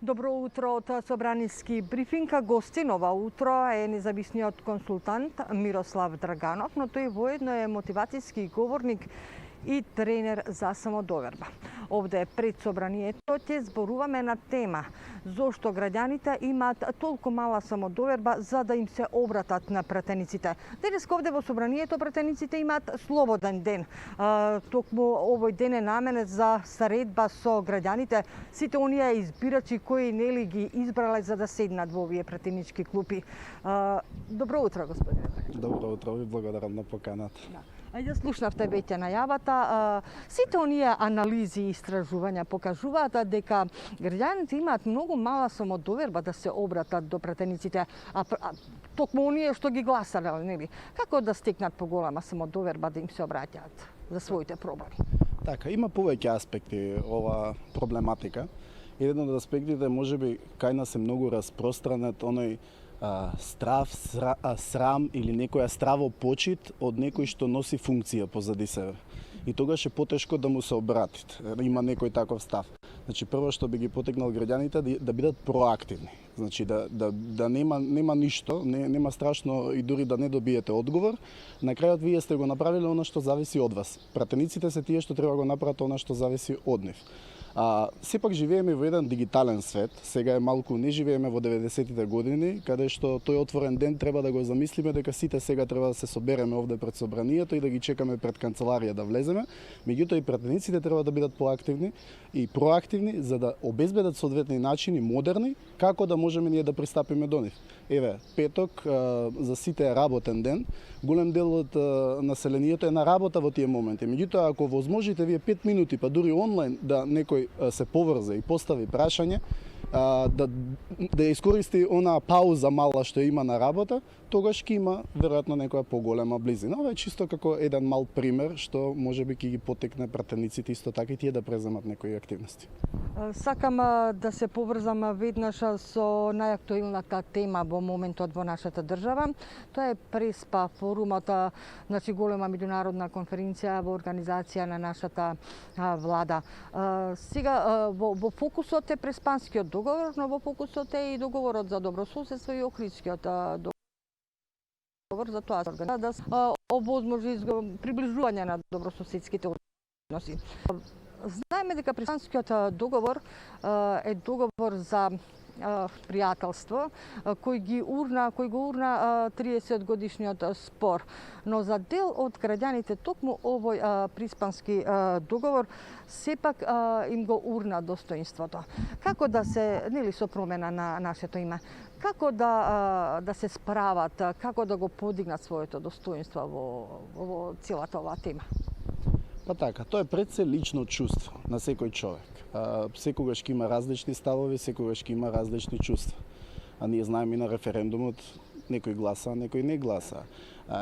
Добро утро од Собраниски брифинг. Гостин ова утро е независниот консултант Мирослав Драганов, но тој воедно е мотивацијски говорник и тренер за самодоверба. Овде пред собранието ќе зборуваме на тема зошто граѓаните имаат толку мала самодоверба за да им се обратат на пратениците. Денеска овде во собранието пратениците имаат слободен ден. Токму овој ден е наменет за саредба со граѓаните, сите оние избирачи кои нели ги избрале за да седнат во овие пратенички клупи. Добро утро, господине. Добро утро, ви благодарам на поканата. Ја слушнавте веќе најавата. Сите оние анализи и истражувања покажуваат дека граѓаните имаат многу мала самодоверба да се обратат до пратениците, токму оние што ги гласале, нели? Како да стекнат поголема самодоверба да им се обраќаат за своите проблеми? Така, има повеќе аспекти ова проблематика. Еден од аспектите можеби кај нас е многу распространет оној страв, срам или некоја стравопочит од некој што носи функција позади себе. И тогаш е потешко да му се обратите. Има некој таков став. Значи, прво што би ги потекнал граѓаните да бидат проактивни. Значи, да нема ништо, нема страшно и дури да не добиете одговор. На крајот вие сте го направиле она што зависи од вас. Пратениците се тие што треба го направат она што зависи од нив. Сепак живееме во еден дигитален свет, сега е малку не живееме во 90-тите години, каде што тој отворен ден треба да го замислиме дека сите сега треба да се собереме овде пред собранието и да ги чекаме пред канцеларија да влеземе, меѓутоа и пратениците треба да бидат поактивни и проактивни за да обезбедат соодветни начини, модерни, како да можеме ние да пристапиме до нив. Еве, петок за сите е работен ден, голем дел од населението е на работа во тие моменти. Меѓутоа, ако возможите вие 5 минути, па дури онлайн, да некој се поврзе и постави прашање, да искористи она пауза мала што има на работа, тогаш ќе има веројатно некоја поголема близина. Ова е чисто како еден мал пример што можеби ќе ги потекне пратениците исто така и тие да преземат некои активности. Сакам да се поврзам веднаш со најактуелната тема во моментот во нашата држава. Тоа е Преспа форумот, значи голема меѓународна конференција во организација на нашата влада. Сега во фокусот е Преспанскиот договор, но во фокусот е и договорот за добрососедство и Охридскиот договор, за тоа да се овозможи приближување на добрососедските односи. Знаеме дека Преспанскиот договор е договор за пријателство кој го урна 30 годишниот спор. Но за дел од граѓаните токму овој Преспански договор сепак им го урна достоинството. Како да се, нели со промена на нашето име, како да се справат, како да го подигнат своето достоинство во целата оваа тема? Па така, тоа е пред се лично чувство на секој човек. Секогаш ќе има различни ставови, секогаш ќе има различни чувства. А ние знаеме и на референдумот, некој гласа, некој не гласа.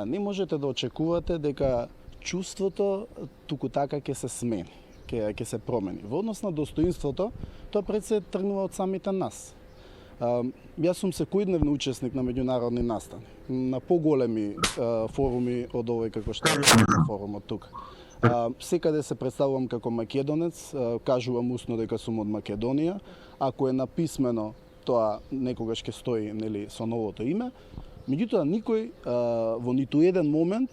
Не можете да очекувате дека чувството туку така ќе се смени, ќе се промени. Во однос на достоинството, тоа пред се тргнува од самите нас. Јас сум секојдневно учесник на меѓународни настани, на поголеми форуми од овој како што е форумот тука. Секаде се представувам како македонец, кажувам усно дека сум од Македонија. Ако е написмено, тоа некогаш ќе стои нели со новото име. Меѓутоа никој во ниту еден момент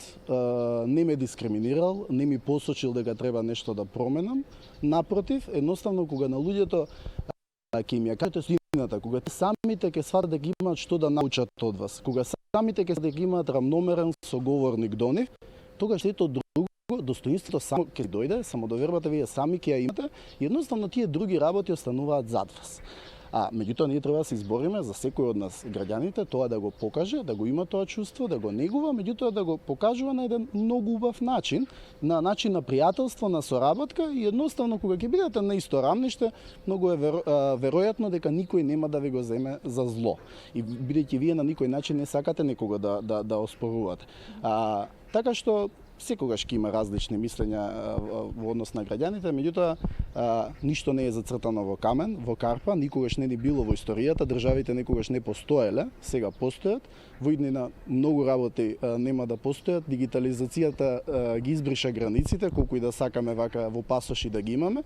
не ме дискриминирал, не ми посочил дека треба нешто да променам. Напротив, едноставно кога на луѓето ќе им ја кажете суштината, кога самите ќе сватат дека имаат што да научат од вас, кога самите ќе сватат дека имаат рамномерен соговорник до нив, тогаш сето друго достоинството само ќе дојде, самодовербата вие сами ќе ја имате, едноставно тие други работи остануваат зад вас. Меѓутоа ние треба да се избориме за секој од нас граѓаните тоа да го покаже, да го има тоа чувство, да го негува, меѓутоа да го покажува на еден многу убав начин, на начин на пријателство, на соработка и едноставно кога ќе бидете на исто рамниште, многу е веројатно дека никој нема да ви го земе за зло. И бидејќи вие на никој начин не сакате некого да оспорувате. Така што секогаш ќе има различни мислења во однос на граѓаните, меѓутоа ништо не е зацртано во камен, во карпа, никогаш не ни било во историјата, државите некогаш не постоеле, сега постојат, во иднина многу работи нема да постојат, дигитализацијата ги избриша границите, колку и да сакаме вака во пасоши да ги имаме,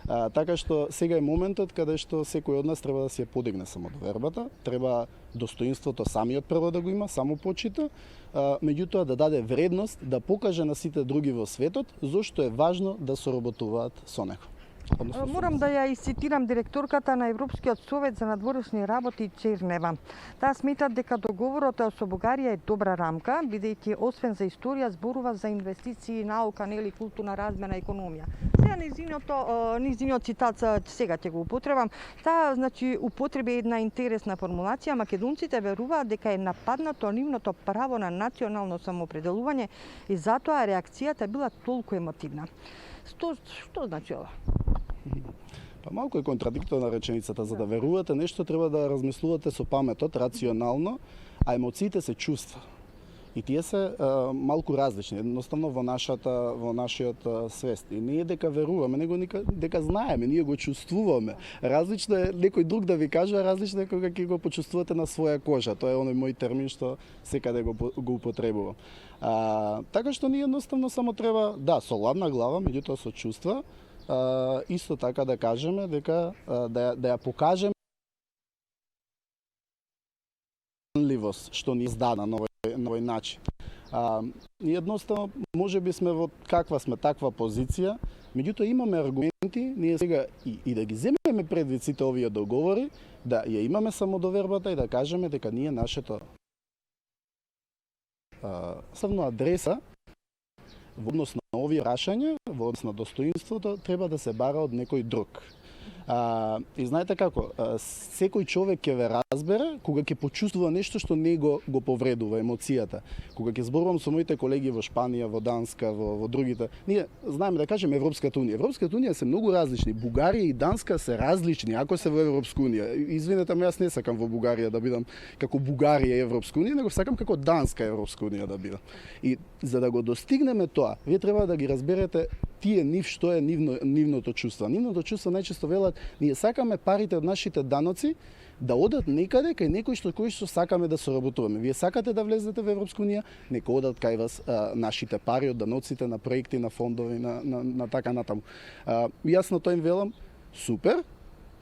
Така што сега е моментот каде што секој од нас треба да си ја подигне самодовербата, треба достоинството самиот прво да го има, само почита, меѓутоа да даде вредност, да покаже на сите други во светот зошто е важно да соработуваат со него. Морам да ја исцитирам директорката на Европскиот совет за надворешни работи Чернева. Таа смета дека договорот со Бугарија е добра рамка, бидејќи освен за историја зборува за инвестиции, наука, нели културна размена, економија. Сега низиниот цитат сега ќе го употребам. Таа значи употреби една интересна формулација. Македонците веруваат дека е нападнато нивното право на национално самоопределување и затоа реакцијата била толку емотивна. Што значи ова? Па малку е контрадикторна реченицата. За да верувате нешто треба да размислувате со паметот, рационално, а емоциите се чувства. И тие се малку различни, едноставно во нашиот свест. И не е дека веруваме, него дека знаеме, ние го чувствуваме. Различно е некој друг да ви каже, различно е кога ќе го почувствувате на своја кожа. Тоа е оној мој термин што секаде го употребувам. Така што ние едноставно само треба, да, со ладна глава, меѓутоа со чувства, исто така да кажеме дека да ја покажеме што ни издада на овој начин. Ние едноставно можеби сме во каква сме таква позиција, меѓутоа имаме аргументи, ние сега и да ги земеме предвид сите овие договори, да ја имаме самодовербата и да кажеме дека ние нашето основна адреса во однос на овие прашања, во однос на достоинството, треба да се бара од некој друг. И знаете како, секој човек ќе ве разбере кога ќе почувствува нешто што не го повредува емоцијата. Кога ќе зборувам со моите колеги во Шпанија, во Данска, во другите, ние знаеме да кажеме Европската унија. Европската унија се многу различни. Бугарија и Данска се различни ако се во Европска унија. Извинете ме, јас не сакам во Бугарија да бидам како Бугарија и Европска унија, него сакам како Данска Европска унија да бидам. И за да го достигнеме тоа, вие треба да ги разберете што е нивното чувство. Нивното чувство најчесто велат, ние сакаме парите од нашите даноци да одат некаде кај некој кој што сакаме да соработуваме. Вие сакате да влезете во Европска унија, нека одат кај вас нашите пари од даноците на проекти, на фондови, на така натаму. Јас на тоа им велам, супер,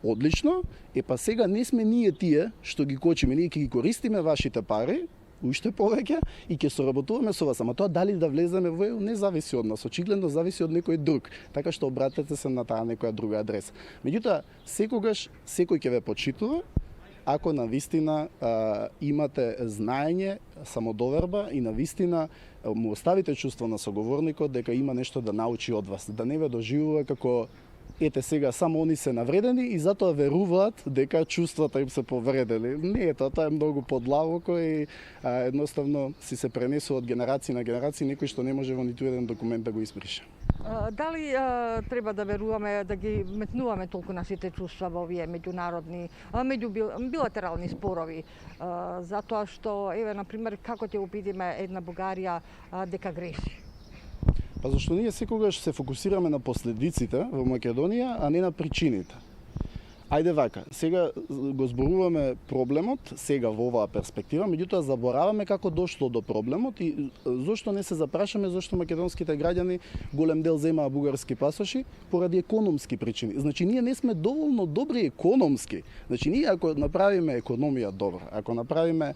одлично, па сега не сме ние тие што ги кочиме, ние ќе ги користиме вашите пари, уште повеќе и ќе соработуваме со вас, ама тоа дали да влеземе во ЕУ не зависи од нас, очигледно зависи од некој друг. Така што обратете се на таа некоја друга адреса. Меѓутоа, секогаш секој ќе ве почитува ако навистина имате знаење, самодоверба и навистина му оставите чувство на соговорникот дека има нешто да научи од вас, да не ве доживува како ете сега само они се навредени и затоа веруваат дека чувствата им се повредени. Не, тоа е многу подлабоко и едноставно си се пренесува од генерација на генерација, некој што не може во ниту еден документ да го исприше. Дали треба да веруваме да ги метнуваме толку нашите чувства во овие меѓународни, билатерални спорови, затоа што еве на пример како ќе убедиме една Бугарија дека греши? Па зашто ние секогаш се фокусираме на последиците во Македонија, а не на причините. Ајде вака, сега го зборуваме проблемот, сега во оваа перспектива, меѓутоа забораваме како дошло до проблемот и зошто не се запрашаме зошто македонските граѓани голем дел земаа бугарски пасоши поради економски причини. Значи ние не сме доволно добри економски. Значи ние ако направиме економија добра, ако направиме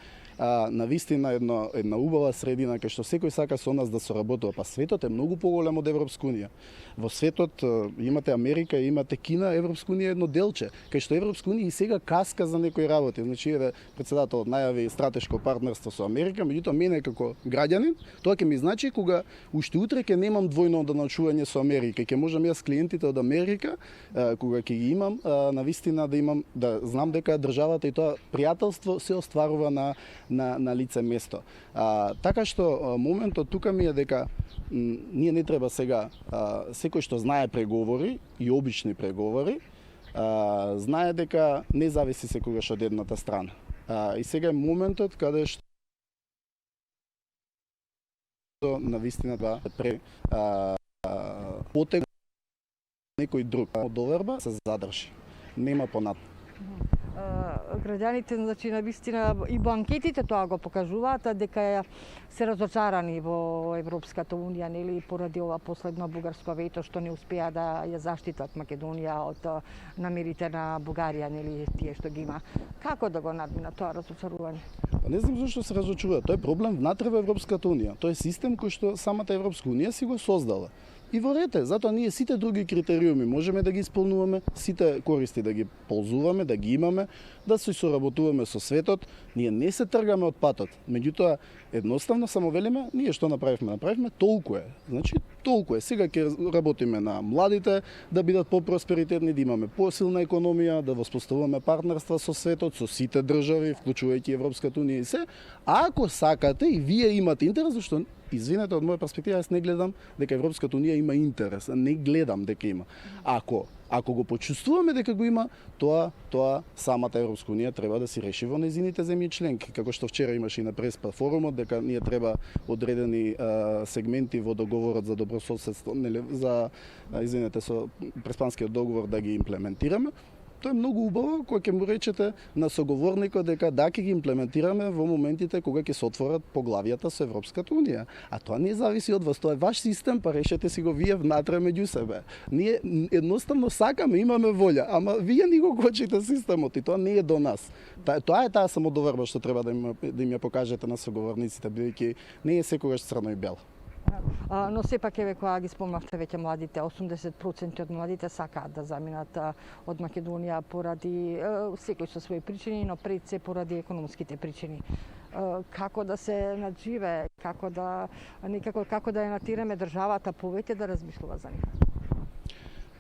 навистина една убава средина кај што секој сака со нас да соработува, па светот е многу поголем од Европска унија. Во светот имате Америка, имате Кина, Европска унија е едно делче, кај што Европска унија и сега каска за некои работи. Значи еве претседателот најави стратешко партнерство со Америка, меѓутоа мене како граѓанин, тоа ќе ми значи кога уште утре ќе немам двојно доначување со Америка, ќе можам јас клиентите од Америка, кога ќе ги имам, навистина да знам дека државата и тоа пријателство се остварува на лице место. Така што моментот тука ми е дека ние не треба сега секој што знае преговори и обични преговори, знае дека не зависи секогаш од едната страна. И сега е моментот каде што навистина да потег некој друг доверба се задржи. Нема понатаму. Граѓаните, значи, на вистина и во анкетите тоа го покажуваат дека се разочарани во Европската унија, нели, поради ова последно бугарско вето што не успеа да ја заштитат Македонија од намерите на Бугарија, нели, тие што ги има. Како да го надминат тоа разочарување? Не знам зашто се разочарува. Тоа е проблем внатре во Европската унија. Тоа е систем кој што самата Европска унија си го создала. И во ред е, затоа ние сите други критериуми можеме да ги исполнуваме, сите користи да ги ползуваме, да ги имаме, да се соработуваме со светот, ние не се тргаме од патот. Меѓутоа, едноставно само велиме, ние што направивме, толку е. Значи, толку е. Сега ќе работиме на младите да бидат попросперитетни, да имаме посилна економија, да воспоставуваме партнерства со светот, со сите држави, вклучувајќи Европската унија и се. А ако сакате и вие имате интерес, зашто извинете, од моја перспектива, јас не гледам дека Европската унија има интерес, не гледам дека има. Ако го почувствуваме дека го има, тоа самата Европска унија треба да си реши во незините земји членки, како што вчера имаше и на преспа форумот, дека ние треба одредени сегменти во договорот за добрососедство, нели, со преспанскиот договор да ги имплементираме. Тоа е многу убаво кога ќе му речете на соговорникот дека да ќе ги имплементираме во моментите кога ќе се отворат поглавијата со Европската унија. А тоа не зависи од вас, тоа е ваш систем, па решете си го вие внатре меѓу себе. Ние едноставно сакаме, имаме волја, ама вие ни го кочите системот и тоа не е до нас. Тоа е таа самодоверба што треба да им ја покажете на соговорниците, бидејќи не е секогаш црно и бело. Но сепак еве кога ги спомнавте веќе младите, 80% од младите сакаат да заминат од Македонија поради секој со своји причини, но пред се поради економските причини. Како да се надживе, како да ја натираме државата повеќе да размислува за нив?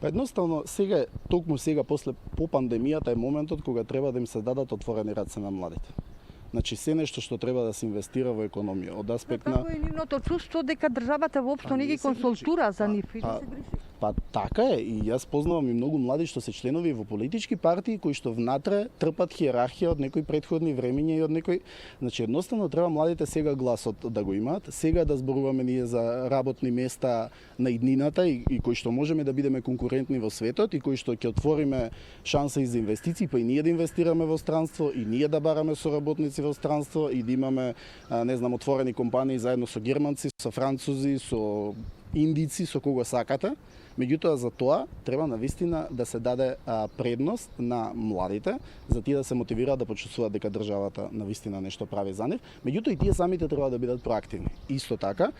Па едноставно токму сега по пандемијата е моментот кога треба да им се дадат отворени раце на младите. Значи се нешто што треба да се инвестира во економија од аспект на... Како е нивното чувство дека државата воопшто не ги консултура за нив и да се грижи? Па така е, и јас познавам и многу млади што се членови во политички партии кои што внатре трпат хиерархија од некои претходни времиња и од некои... Значи едноставно треба младите сега гласот да го имаат, сега да зборуваме ние за работни места на иднината и кои што можеме да бидеме конкурентни во светот и кои што ќе отвориме шанса и за инвестиции, па и ние да инвестираме во странство, и ние да бараме соработници во странство и да имаме, не знам, отворени компании заедно со германци, со французи, со индици, со кого сакате. Меѓутоа, за тоа треба навистина да се даде предност на младите, за тие да се мотивираат да почувствуваат дека државата навистина нешто прави за нив. Меѓутоа, и тие самите треба да бидат проактивни. Исто така,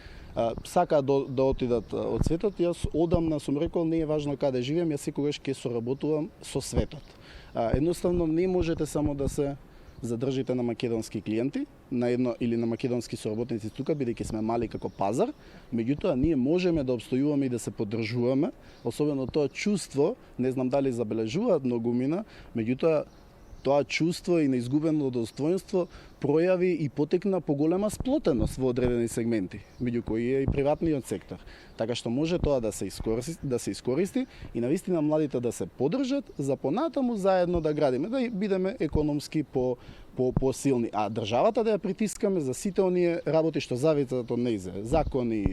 сакаат да отидат од светот, јас одамна сум рекол, не е важно каде живеам, јас секогаш ќе соработувам со светот. Едноставно, не можете само да се задржите на македонски клиенти, на едно или на македонски соработници тука, бидејќи сме мали како пазар, меѓутоа ние можеме да обстојуваме и да се поддржуваме, особено тоа чувство, не знам дали забележуваат многумина, меѓутоа тоа чувство и на изгубено достоинство пројави и потекна поголема сплотеност во одредени сегменти, меѓу кои е и приватниот сектор. Така што може тоа да се искористи и навистина младите да се поддржат за понатаму заедно да градиме, да бидеме економски посилни, а државата да ја притискаме за сите оние работи што зависат од нејзе, закони,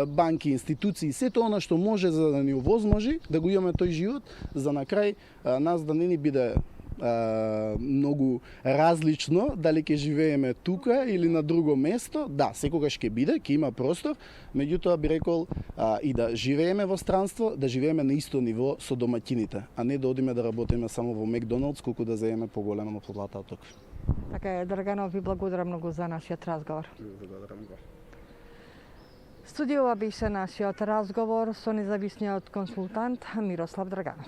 банки, институции, сето она што може за да ни овозможи да го имаме тој живот, за на крај нас да не ни биде многу различно дали ќе живееме тука или на друго место. Да, секогаш ќе биде, ќе има простор, меѓутоа би рекол и да живееме во странство, да живееме на исто ниво со домаќините, а не да одиме да работиме само во Макдоналдс, колку да земеме поголема плата од тука. Така е, Драганов, ви благодарам многу за нашиот разговор. Благодарам го. Студиова беше нашиот разговор со независниот консултант Мирослав Драганов.